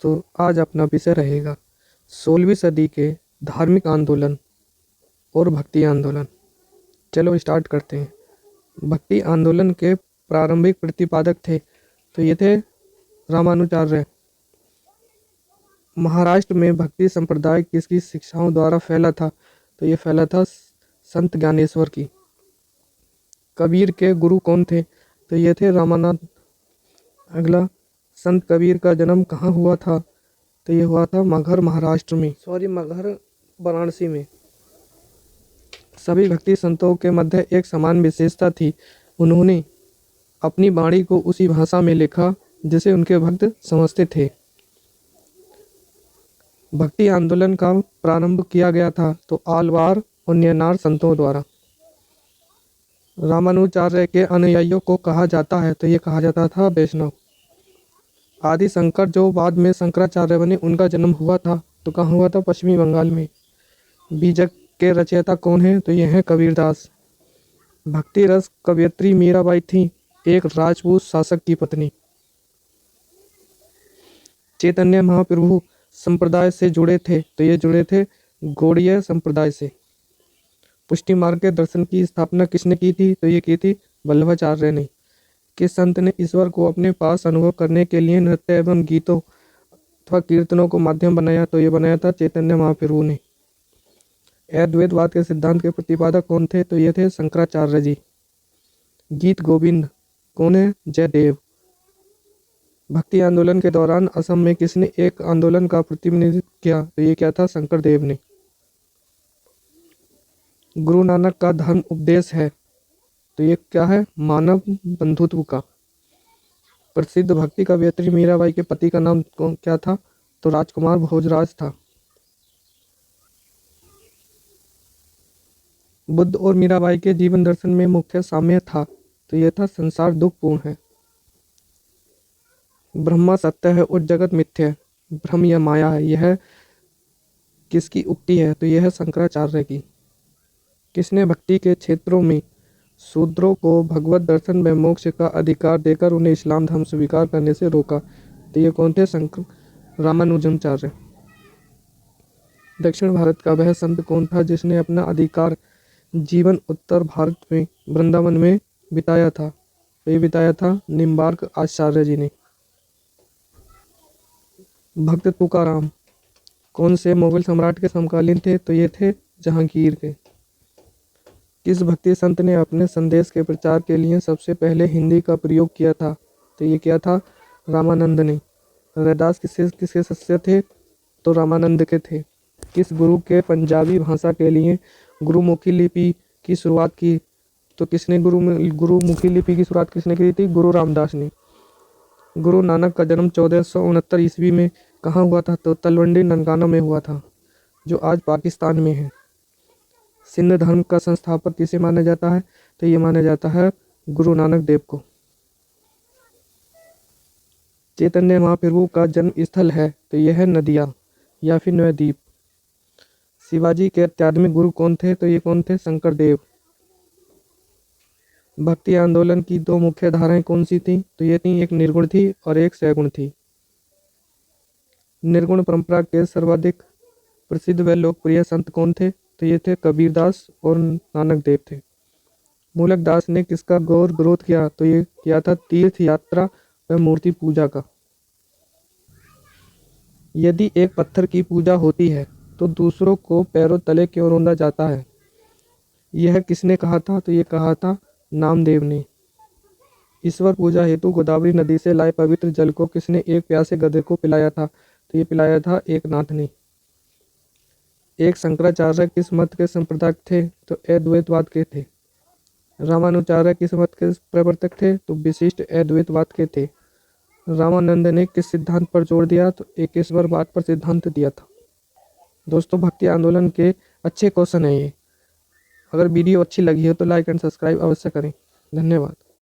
दोस्तों, आज अपना विषय रहेगा 16वीं सदी के धार्मिक आंदोलन और भक्ति आंदोलन। चलो स्टार्ट करते हैं। भक्ति आंदोलन के प्रारंभिक प्रतिपादक थे तो ये थे रामानुजाचार्य। महाराष्ट्र में भक्ति संप्रदाय किसकी शिक्षाओं द्वारा फैला था तो ये फैला था संत ज्ञानेश्वर की। कबीर के गुरु कौन थे तो ये थे रामानंद। अगला, संत कबीर का जन्म कहाँ हुआ था तो ये हुआ था मगहर महाराष्ट्र में, मगहर वाराणसी में। सभी भक्ति संतों के मध्य एक समान विशेषता थी, उन्होंने अपनी वाणी को उसी भाषा में लिखा जिसे उनके भक्त समझते थे। भक्ति आंदोलन का प्रारंभ किया गया था तो आलवार और नयनार संतों द्वारा। रामानुजाचार्य के अनुयायियों को कहा जाता है तो ये कहा जाता था वैष्णव। आदि शंकर जो बाद में शंकराचार्य बने, उनका जन्म हुआ था तो कहाँ हुआ था? पश्चिमी बंगाल में। बीजक के रचयिता कौन है तो ये हैं कबीरदास। भक्ति रस कवयित्री मीराबाई थी, एक राजपूत शासक की पत्नी। चैतन्य महाप्रभु संप्रदाय से जुड़े थे तो ये जुड़े थे गौड़ीय संप्रदाय से। पुष्टि मार्ग के दर्शन की स्थापना किसने की थी तो ये की थी वल्लभाचार्य ने। किस संत ने ईश्वर को अपने पास अनुभव करने के लिए नृत्य एवं गीतों अथवा कीर्तनों को माध्यम बनाया तो ये बनाया था चैतन्य महाप्रभु ने। अद्वैतवाद के सिद्धांत के प्रतिपादक कौन थे तो ये थे शंकराचार्य जी। गीत गोविंद कौन है? जयदेव। भक्ति आंदोलन के दौरान असम में किसने एक आंदोलन का प्रतिनिधित्व किया तो ये क्या था? शंकरदेव ने। गुरु नानक का धर्म उपदेश है तो ये क्या है? मानव बंधुत्व का। प्रसिद्ध भक्ति कवयित्री मीराबाई के पति का नाम क्या था तो राजकुमार भोजराज था। बुद्ध और मीराबाई के जीवन दर्शन में मुख्य साम्य था तो यह था संसार दुखपूर्ण है। ब्रह्मा सत्य है और जगत मिथ्या है, भ्रम या माया है, यह किसकी उक्ति है तो यह है शंकराचार्य की। किसने भक्ति के क्षेत्रों में शूद्रों को भगवत दर्शन व मोक्ष का अधिकार देकर उन्हें इस्लाम धर्म स्वीकार करने से रोका तो ये कौन थे? रामानुजाचार्य। दक्षिण भारत का वह संत कौन था जिसने अपना अधिकार जीवन उत्तर भारत में वृंदावन में बिताया था तो ये बिताया था निम्बार्क आचार्य जी ने। भक्त तुकाराम कौन से मुगल सम्राट के समकालीन थे तो ये थे जहांगीर के। किस भक्ति संत ने अपने संदेश के प्रचार के लिए सबसे पहले हिंदी का प्रयोग किया था तो ये क्या था? रामानंद ने। रैदास किसके शिष्य थे तो रामानंद के थे। किस गुरु के पंजाबी भाषा के लिए गुरुमुखी लिपि की शुरुआत की तो किसने गुरुमुखी लिपि की शुरुआत किसने की थी? गुरु रामदास ने। गुरु नानक का जन्म 1469 ईस्वी में कहाँ हुआ था तो तलवंडी ननकाना में हुआ था जो आज पाकिस्तान में है। सिंध धर्म का संस्थापक किसे माना जाता है तो ये माना जाता है गुरु नानक देव को। चैतन्य महाप्रभु का जन्म स्थल है तो यह है नदिया या फिर नवद्वीप। शिवाजी के आध्यात्मिक गुरु कौन थे तो ये कौन थे? शंकरदेव। भक्ति आंदोलन की दो मुख्य धाराएं कौन सी थी तो ये थी, एक निर्गुण थी और एक सगुण थी। निर्गुण परंपरा के सर्वाधिक प्रसिद्ध व लोकप्रिय संत कौन थे तो ये थे कबीरदास और नानक देव थे। मूलक दास ने किसका गौर विरोध किया तो ये किया था तीर्थ यात्रा व मूर्ति पूजा का। यदि एक पत्थर की पूजा होती है तो दूसरों को पैरों तले क्यों रौंदा जाता है? यह किसने कहा था तो ये कहा था नामदेव ने। ईश्वर पूजा हेतु गोदावरी नदी से लाए पवित्र जल को किसने एक प्यासे गधे को पिलाया था तो ये पिलाया था एकनाथ ने। एक शंकराचार्य किस मत के संप्रदायक थे तो अद्वैतवाद के थे। रामानुजाचार्य किस मत के प्रवर्तक थे तो विशिष्ट अद्वैतवाद के थे। रामानंद ने किस सिद्धांत पर जोर दिया तो एकेश्वरवाद पर सिद्धांत दिया था। दोस्तों, भक्ति आंदोलन के अच्छे क्वेश्चन है ये। अगर वीडियो अच्छी लगी हो तो लाइक एंड सब्सक्राइब अवश्य करें। धन्यवाद।